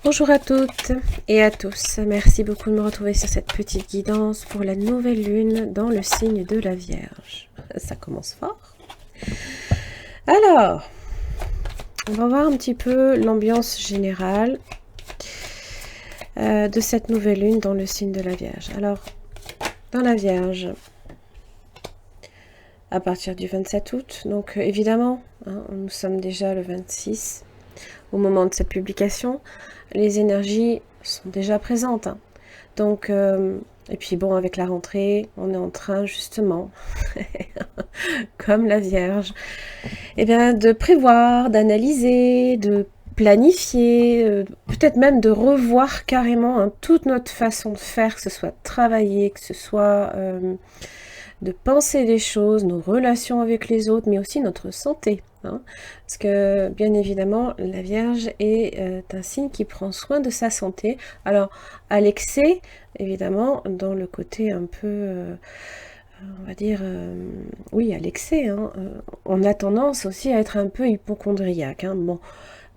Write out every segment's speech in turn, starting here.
Bonjour à toutes et à tous, merci beaucoup de me retrouver sur cette petite guidance pour la nouvelle lune dans le signe de la Vierge. Ça commence fort. Alors, on va voir un petit peu l'ambiance générale de cette nouvelle lune dans le signe de la Vierge. Alors, dans la Vierge, à partir du 27 août, donc évidemment, nous sommes déjà le 26 au moment de cette publication, les énergies sont déjà présentes. Donc, et puis bon, avec la rentrée, on est en train justement, comme la Vierge, eh bien, de prévoir, d'analyser, de planifier, peut-être même de revoir carrément toute notre façon de faire, que ce soit travailler, que ce soit de penser les choses, nos relations avec les autres, mais aussi notre santé. Parce que, bien évidemment, la Vierge est un signe qui prend soin de sa santé. Alors, à l'excès, évidemment, dans le côté un peu, on va dire, oui, à l'excès, on a tendance aussi à être un peu hypocondriaque. Bon,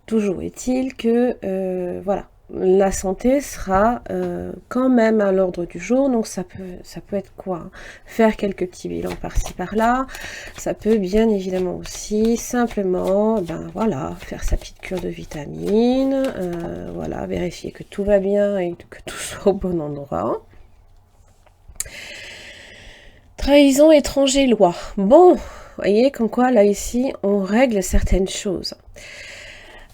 toujours est-il que, voilà, la santé sera quand même à l'ordre du jour, donc ça peut être quoi, faire quelques petits bilans par-ci par-là, ça peut bien évidemment aussi simplement, ben voilà, faire sa petite cure de vitamines, voilà, vérifier que tout va bien et que tout soit au bon endroit. Trahison, étranger, loi. Bon, vous voyez comme quoi là ici on règle certaines choses.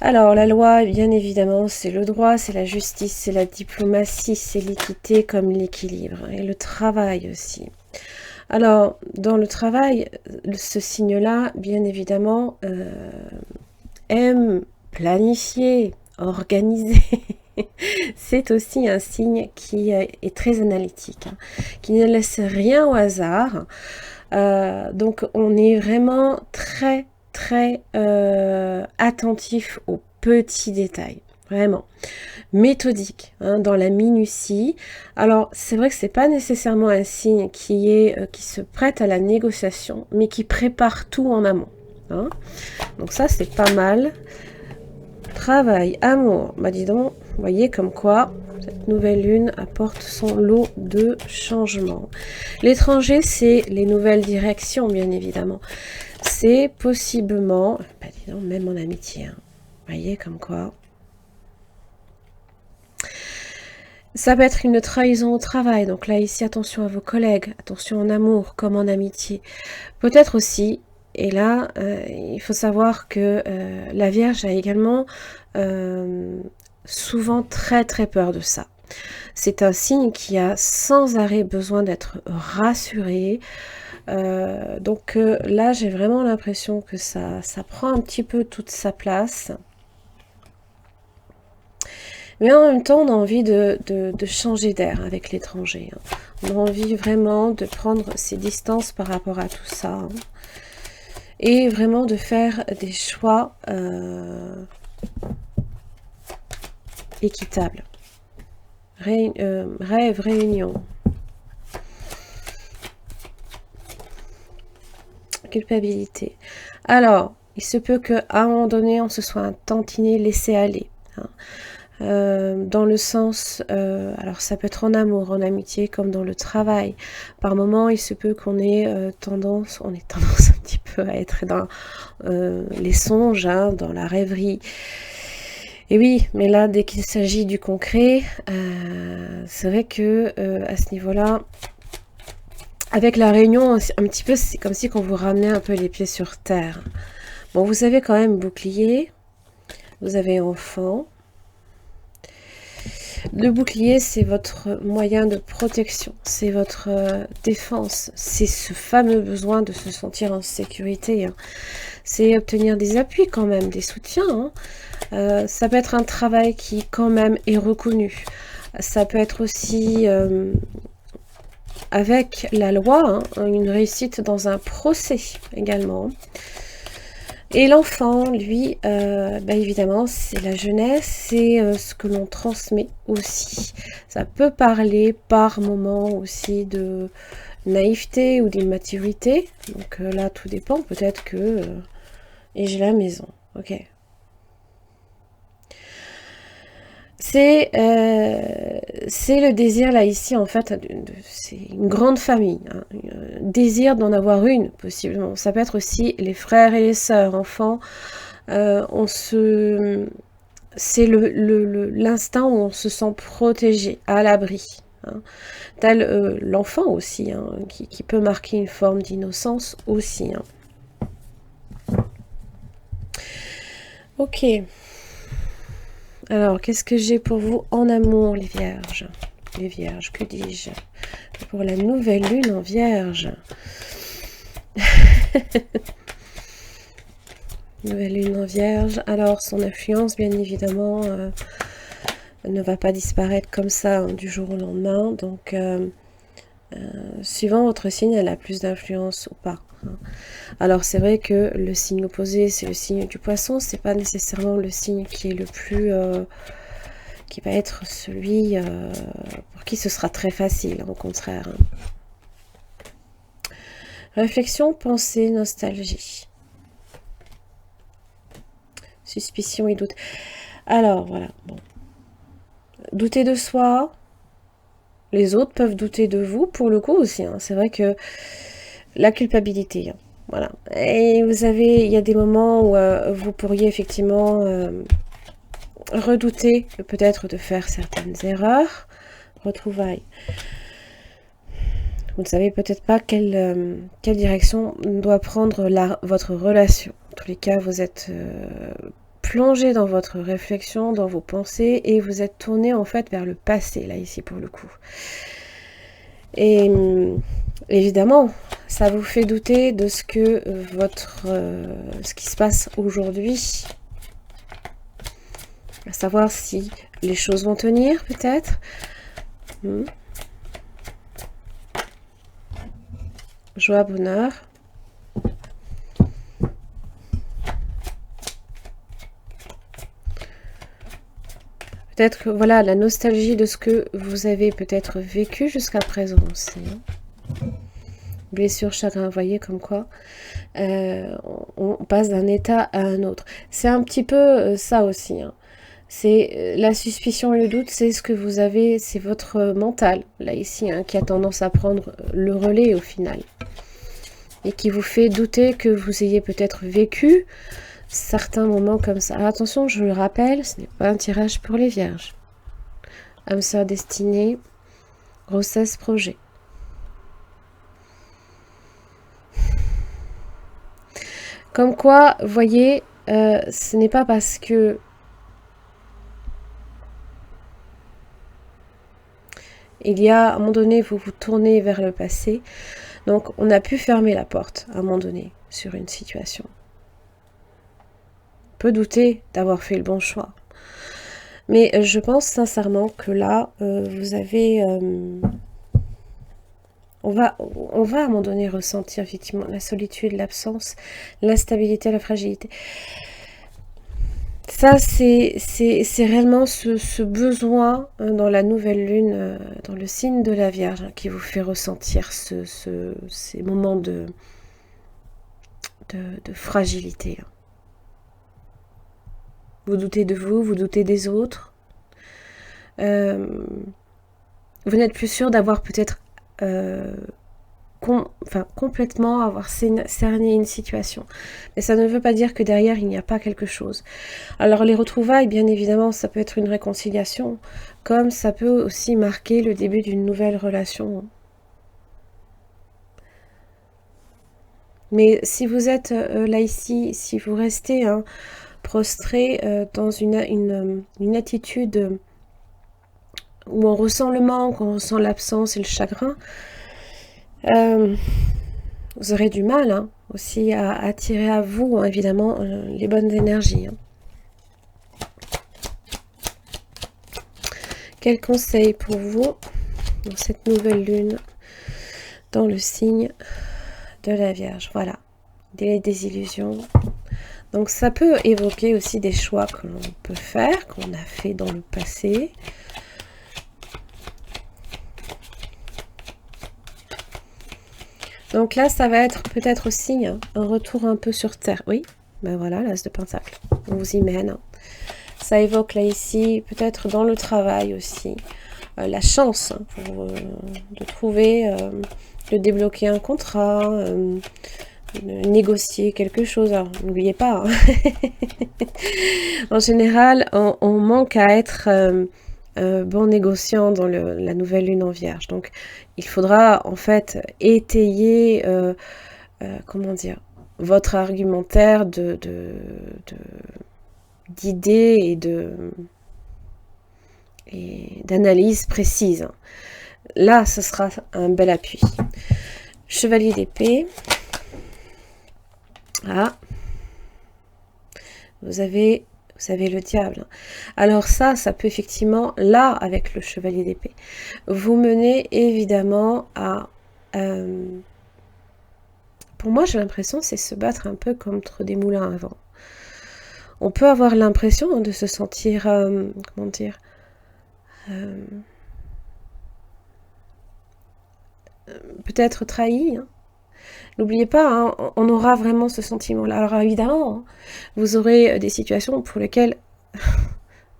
Alors, la loi, bien évidemment, c'est le droit, c'est la justice, c'est la diplomatie, c'est l'équité comme l'équilibre. Et le travail aussi. Alors, dans le travail, ce signe-là, bien évidemment, aime planifier, organiser. C'est aussi un signe qui est très analytique, qui ne laisse rien au hasard. Donc, on est vraiment très attentif aux petits détails, vraiment méthodique, dans la minutie. Alors c'est vrai que c'est pas nécessairement un signe qui se prête à la négociation, mais qui prépare tout en amont. Donc ça c'est pas mal. Travail, amour, bah dis donc, vous voyez comme quoi cette nouvelle lune apporte son lot de changements. L'étranger, c'est les nouvelles directions, bien évidemment. C'est possiblement, bah dis donc, même en amitié, vous voyez comme quoi. Ça peut être une trahison au travail, donc là ici attention à vos collègues, attention en amour comme en amitié. Peut-être aussi, et là il faut savoir que la Vierge a également souvent très peur de ça. C'est un signe qui a sans arrêt besoin d'être rassuré. Donc là j'ai vraiment l'impression que ça prend un petit peu toute sa place. Mais en même temps, on a envie de changer d'air avec l'étranger. On a envie vraiment de prendre ses distances par rapport à tout ça. Et vraiment de faire des choix équitables. Rêve, réunion. Culpabilité. Alors, il se peut qu'à un moment donné, on se soit un tantinet laissé aller. Dans le sens, alors ça peut être en amour, en amitié, comme dans le travail. Par moment, il se peut qu'on ait tendance un petit peu à être dans les songes, dans la rêverie. Et oui, mais là, dès qu'il s'agit du concret, c'est vrai que à ce niveau-là, avec la réunion, un petit peu, c'est comme si on vous ramenait un peu les pieds sur terre. Bon, vous avez quand même bouclier, vous avez enfant. Le bouclier, c'est votre moyen de protection, c'est votre défense, c'est ce fameux besoin de se sentir en sécurité. C'est obtenir des appuis quand même, des soutiens. Ça peut être un travail qui quand même est reconnu. Ça peut être aussi avec la loi, une réussite dans un procès également. Et l'enfant, lui, évidemment, c'est la jeunesse, c'est ce que l'on transmet aussi. Ça peut parler par moment aussi de naïveté ou d'immaturité. Donc là, tout dépend. Peut-être que... et j'ai la maison. Ok. c'est le désir là ici en fait, c'est une grande famille, hein, désir d'en avoir une possiblement. Ça peut être aussi les frères et les sœurs, enfants. C'est l'instinct où on se sent protégé, à l'abri. Hein. Tel l'enfant aussi, hein, qui peut marquer une forme d'innocence aussi. Hein. Ok. Alors, qu'est-ce que j'ai pour vous en amour, les vierges? Les vierges, que dis-je? Pour la nouvelle lune en vierge. Nouvelle lune en vierge. Alors, son influence, bien évidemment, ne va pas disparaître comme ça hein, du jour au lendemain. Donc, suivant votre signe, elle a plus d'influence ou pas. Hein. Alors, c'est vrai que le signe opposé, c'est le signe du poisson. C'est pas nécessairement le signe qui est le plus... qui va être celui pour qui ce sera très facile, au contraire. Hein. Réflexion, pensée, nostalgie. Suspicion et doute. Alors, voilà. Bon. Douter de soi. Les autres peuvent douter de vous, pour le coup aussi. Hein. C'est vrai que la culpabilité. Hein. Voilà. Et vous avez, il y a des moments où vous pourriez effectivement redouter peut-être de faire certaines erreurs. Retrouvailles. Vous ne savez peut-être pas quelle direction doit prendre votre relation. En tous les cas, vous êtes plongé dans votre réflexion, dans vos pensées, et vous êtes tourné en fait vers le passé, là, ici, pour le coup. Et évidemment, ça vous fait douter de ce que ce qui se passe aujourd'hui. À savoir si les choses vont tenir, peut-être. Joie, bonheur. Peut-être que, voilà, la nostalgie de ce que vous avez peut-être vécu jusqu'à présent aussi. Hein. Blessure, chagrin, vous voyez comme quoi on passe d'un état à un autre. C'est un petit peu ça aussi. Hein. C'est la suspicion et le doute, c'est ce que vous avez, c'est votre mental, là ici, hein, qui a tendance à prendre le relais au final. Et qui vous fait douter que vous ayez peut-être vécu certains moments comme ça. Alors, attention, je le rappelle, ce n'est pas un tirage pour les vierges. Âme sœur destinée, grossesse, projet. Comme quoi, vous voyez, ce n'est pas parce que il y a, à un moment donné, vous vous tournez vers le passé. Donc, on a pu fermer la porte, à un moment donné, sur une situation. On peut douter d'avoir fait le bon choix. Mais je pense sincèrement que là, vous avez... on va à un moment donné ressentir effectivement la solitude, l'absence, l'instabilité, la fragilité. Ça, c'est réellement ce besoin dans la nouvelle lune, dans le signe de la Vierge, hein, qui vous fait ressentir ces moments de fragilité. Hein. Vous doutez de vous, vous doutez des autres. Vous n'êtes plus sûr d'avoir peut-être complètement avoir cerné une situation. Mais ça ne veut pas dire que derrière, il n'y a pas quelque chose. Alors, les retrouvailles, bien évidemment, ça peut être une réconciliation, comme ça peut aussi marquer le début d'une nouvelle relation. Mais si vous êtes là, ici, si vous restez hein, prostré dans une attitude où on ressent le manque, on ressent l'absence et le chagrin, vous aurez du mal hein, aussi à attirer à vous, hein, évidemment, les bonnes énergies. Hein. Quel conseil pour vous dans cette nouvelle lune, dans le signe de la Vierge? Voilà, des désillusions. Donc ça peut évoquer aussi des choix que l'on peut faire, qu'on a fait dans le passé. Donc là, ça va être peut-être aussi hein, un retour un peu sur terre. Oui, ben voilà, l'as de Pentacle. On vous y mène. Ça évoque là ici, peut-être dans le travail aussi, la chance hein, pour de trouver, de débloquer un contrat, négocier quelque chose. Alors, n'oubliez pas, hein. En général, on manque à être bon négociant dans la nouvelle lune en Vierge. Donc, il faudra en fait étayer, comment dire, votre argumentaire d'idées et d'analyse précise. Là, ce sera un bel appui. Chevalier d'épée. Ah, vous avez le diable. Alors ça peut effectivement, là, avec le chevalier d'épée, vous mener évidemment à... pour moi, j'ai l'impression c'est se battre un peu contre des moulins à vent. On peut avoir l'impression de se sentir, comment dire, peut-être trahi, hein. N'oubliez pas, hein, on aura vraiment ce sentiment-là. Alors évidemment, hein, vous aurez des situations pour lesquelles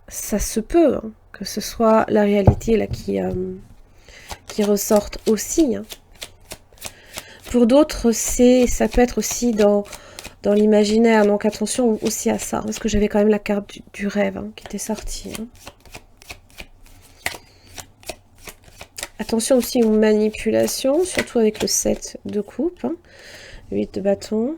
ça se peut hein, que ce soit la réalité là qui ressorte aussi. Hein. Pour d'autres, ça peut être aussi dans l'imaginaire. Donc attention aussi à ça, parce que j'avais quand même la carte du rêve hein, qui était sortie. Hein. Attention aussi aux manipulations, surtout avec le 7 de coupe, hein, 8 de bâton.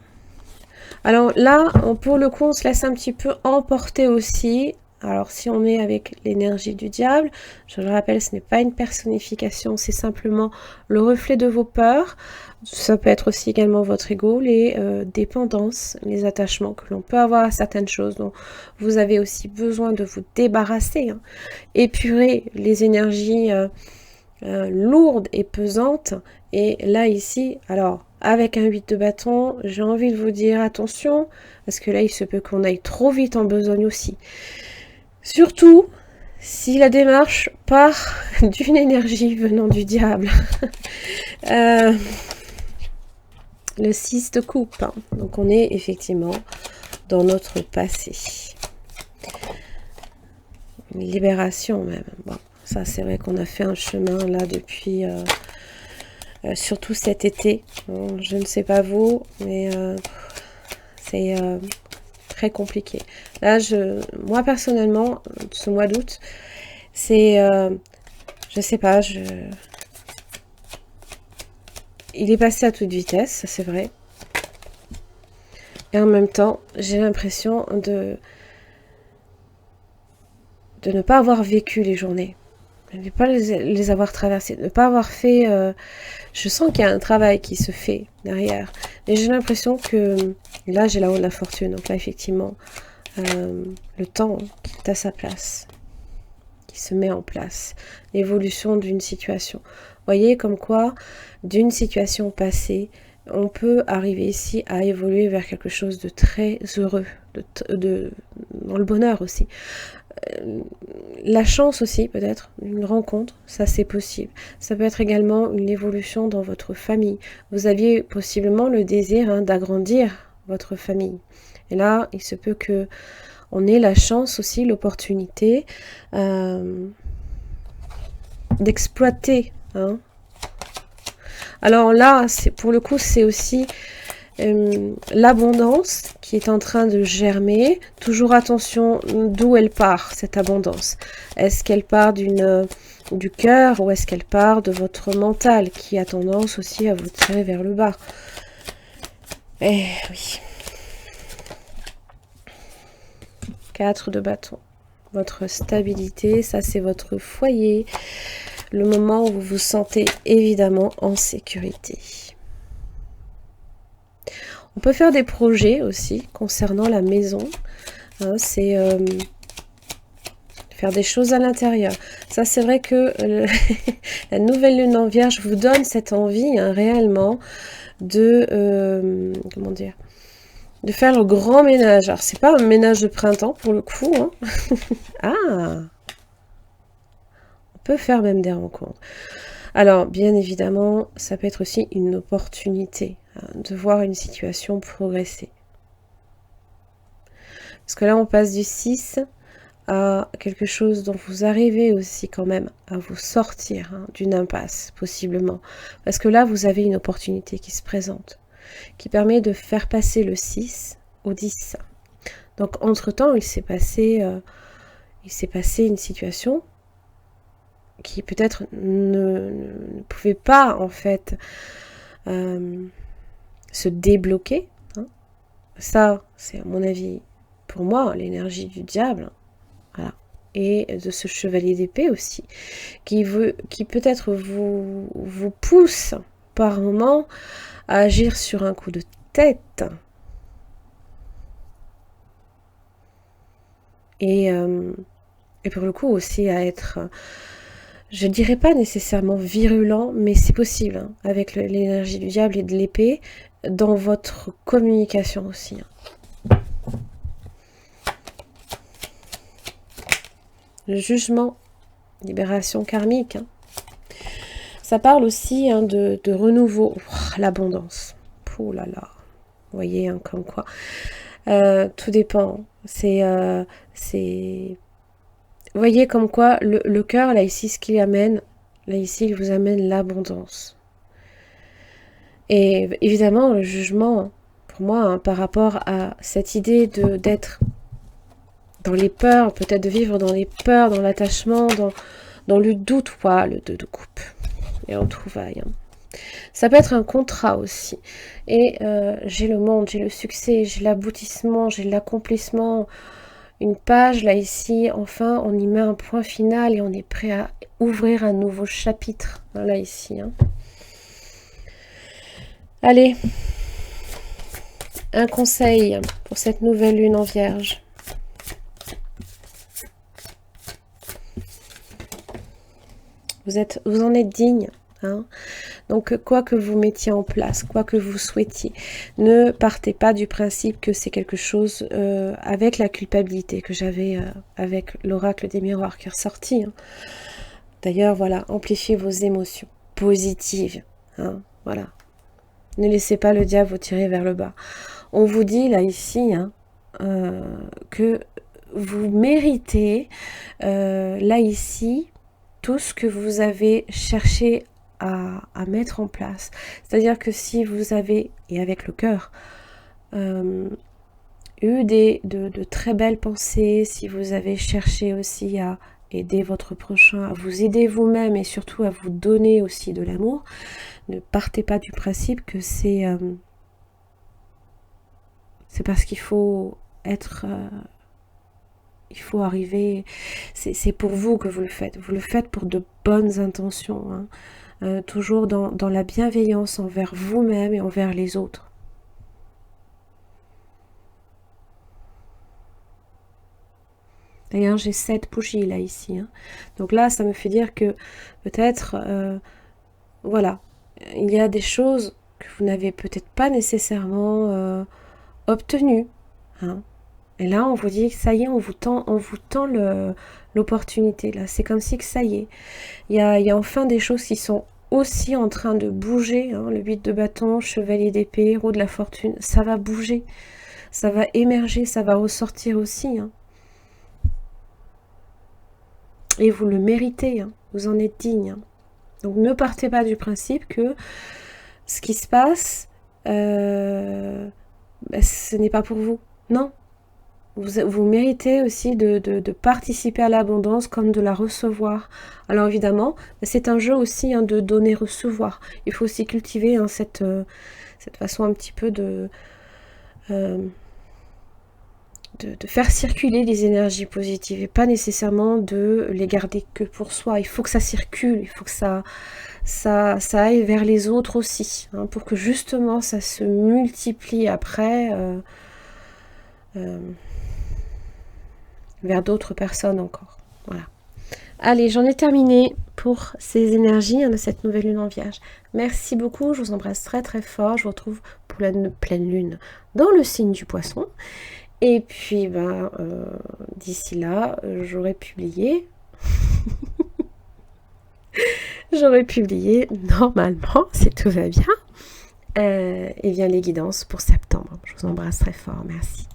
Alors là, pour le coup, on se laisse un petit peu emporter aussi. Alors si on est avec l'énergie du diable, je le rappelle, ce n'est pas une personnification, c'est simplement le reflet de vos peurs. Ça peut être aussi également votre ego, les dépendances, les attachements que l'on peut avoir à certaines choses dont vous avez aussi besoin de vous débarrasser. Hein. Épurer les énergies... lourde et pesante. Et là ici, alors avec un 8 de bâton, j'ai envie de vous dire attention, parce que là il se peut qu'on aille trop vite en besogne aussi. Surtout si la démarche part d'une énergie venant du diable. Le 6 de coupe, hein. Donc on est effectivement dans notre passé. Une libération même. Bon. Ça, c'est vrai qu'on a fait un chemin là depuis, surtout cet été. Bon, je ne sais pas vous, mais c'est très compliqué. Là, moi personnellement, ce mois d'août, c'est, je sais pas, il est passé à toute vitesse, ça c'est vrai. Et en même temps, j'ai l'impression de ne pas avoir vécu les journées. De ne pas les avoir traversées, de ne pas avoir fait... je sens qu'il y a un travail qui se fait derrière. Et j'ai l'impression que... Là, j'ai la haut de la fortune. Donc là, effectivement, le temps qui est à sa place, qui se met en place. L'évolution d'une situation. Vous voyez, comme quoi, d'une situation passée, on peut arriver ici à évoluer vers quelque chose de très heureux, dans le bonheur aussi. La chance aussi, peut-être, une rencontre, ça c'est possible. Ça peut être également une évolution dans votre famille. Vous aviez possiblement le désir hein, d'agrandir votre famille. Et là, il se peut que on ait la chance aussi, l'opportunité d'exploiter. Hein. Alors là, pour le coup, c'est aussi l'abondance qui est en train de germer. Toujours attention d'où elle part, cette abondance. Est-ce qu'elle part du cœur ou est-ce qu'elle part de votre mental qui a tendance aussi à vous tirer vers le bas? Eh oui. 4 de bâton. Votre stabilité, ça c'est votre foyer. Le moment où vous vous sentez évidemment en sécurité. On peut faire des projets aussi concernant la maison. Hein, c'est faire des choses à l'intérieur. Ça, c'est vrai que la nouvelle lune en Vierge vous donne cette envie hein, réellement de comment dire, de faire le grand ménage. Alors, c'est pas un ménage de printemps pour le coup. Hein. Ah, on peut faire même des rencontres. Alors, bien évidemment, ça peut être aussi une opportunité hein, de voir une situation progresser. Parce que là, on passe du 6 à quelque chose dont vous arrivez aussi quand même à vous sortir d'une impasse, possiblement. Parce que là, vous avez une opportunité qui se présente, qui permet de faire passer le 6 au 10. Donc, entre-temps, il s'est passé une situation qui peut-être ne pouvait pas, en fait, se débloquer. Ça, c'est à mon avis, pour moi, l'énergie du diable. Voilà. Et de ce chevalier d'épée aussi, qui peut-être vous pousse par moment à agir sur un coup de tête. Et pour le coup aussi à être, je dirais pas nécessairement virulent, mais c'est possible, avec l'énergie du diable et de l'épée, dans votre communication aussi. Le jugement, libération karmique. Ça parle aussi de renouveau, l'abondance. Oh là là, vous voyez, comme quoi. Tout dépend. Vous voyez comme quoi le cœur, là ici, ce qu'il amène, là ici, il vous amène l'abondance. Et évidemment, le jugement, pour moi, par rapport à cette idée d'être dans les peurs, peut-être de vivre dans les peurs, dans l'attachement, dans le doute, le 2 de coupe. Et en trouvaille. Ça peut être un contrat aussi. Et j'ai le monde, j'ai le succès, j'ai l'aboutissement, j'ai l'accomplissement. Une page, là, ici, enfin, on y met un point final et on est prêt à ouvrir un nouveau chapitre. Là, ici. Allez. Un conseil pour cette nouvelle lune en Vierge. Vous en êtes digne. Donc, quoi que vous mettiez en place, quoi que vous souhaitiez, ne partez pas du principe que c'est quelque chose avec la culpabilité que j'avais avec l'oracle des miroirs qui est ressorti. D'ailleurs, voilà, amplifiez vos émotions positives. Voilà. Ne laissez pas le diable vous tirer vers le bas. On vous dit là, ici, que vous méritez, là, ici, tout ce que vous avez cherché à mettre en place. C'est-à-dire que si vous avez, et avec le cœur, eu de très belles pensées, si vous avez cherché aussi à aider votre prochain, à vous aider vous-même et surtout à vous donner aussi de l'amour, ne partez pas du principe que c'est parce qu'il faut être... il faut arriver... C'est pour vous que vous le faites. Vous le faites pour de bonnes intentions. Toujours dans la bienveillance envers vous-même et envers les autres. D'ailleurs, j'ai 7 bougies là, ici. Donc là, ça me fait dire que peut-être, voilà, il y a des choses que vous n'avez peut-être pas nécessairement obtenues. Et là, on vous dit que ça y est, on vous tend l'opportunité. Là, c'est comme si que ça y est. Il y a enfin des choses qui sont aussi en train de bouger. Le 8 de bâton, chevalier d'épée, héros de la fortune, ça va bouger. Ça va émerger, ça va ressortir aussi. Et vous le méritez, vous en êtes digne. Donc ne partez pas du principe que ce qui se passe, ce n'est pas pour vous. Non. Vous méritez aussi de participer à l'abondance comme de la recevoir. Alors évidemment, c'est un jeu aussi de donner-recevoir. Il faut aussi cultiver cette façon un petit peu de faire circuler les énergies positives et pas nécessairement de les garder que pour soi. Il faut que ça circule, il faut que ça aille vers les autres aussi, pour que justement ça se multiplie après vers d'autres personnes encore. Voilà. Allez, j'en ai terminé pour ces énergies de cette nouvelle lune en Vierge. Merci beaucoup, je vous embrasse très très fort. Je vous retrouve pour la pleine lune dans le signe du Poisson. Et puis, d'ici là, j'aurai publié normalement, si tout va bien, et bien les guidances pour septembre. Je vous embrasse très fort, merci.